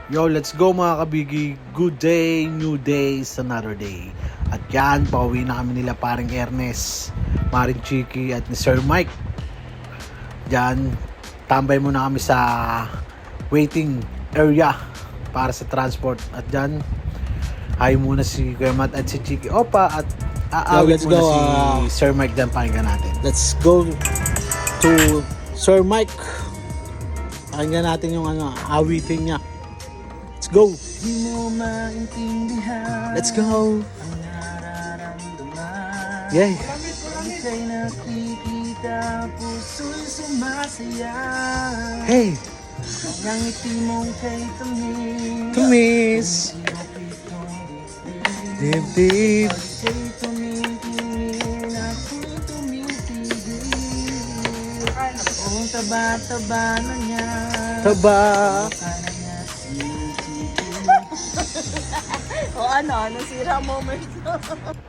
Yo, let's go mga kabigi. Good day, new days, another day. At yan, pauwi na kami nila paring Ernest, Maring Chiki at ni Sir Mike. Diyan, tambay muna kami sa waiting area para sa transport. At dyan, hi muna si Kuya Matt at si Chiki Opa at aawit muna si Sir Mike dyan, pakinggan natin. Let's go to Sir Mike. Pakinggan natin yung awitin niya. Let's go. Di mo maintindihan Let's go. ang nararamdaman. Yay. Ika'y nakikita, puso'y sumasaya. Hey, Ang ngiti mong kay tamis, tumis. Dibdib. Dibdib. Ika'y tumitingin, ako'y tumitigil. Ang taba-taba na niya, Taba. kana niya O nasira moment.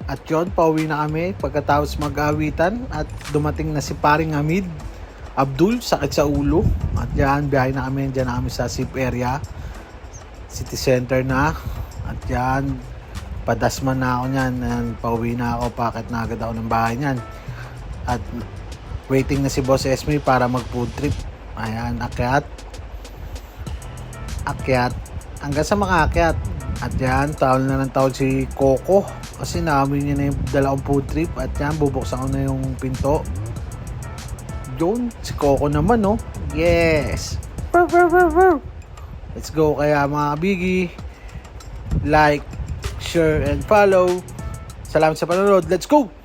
At yon, pauwi na kami pagkatapos mag-awitan at dumating na si paring Hamid Abdul, sakit sa ulo. At yan, biyahe na kami, dyan na kami sa SIP area, city center na. At yan, padasman na ako nyan, and pauwi na ako, pakit na agad ako ng bahay nyan. At waiting na si Boss Esme para mag food trip. Ayan, akyat hanggang sa makaakyat. At yan, tawal na ng tawal si Coco kasi naamoy niya na yung dalawang food trip. At yan, bubuksan ko na yung pinto. Yun, si Coco naman, no? Yes! Let's go. Kaya mga kabigi, like, share, and follow. Salamat sa panonood. Let's go!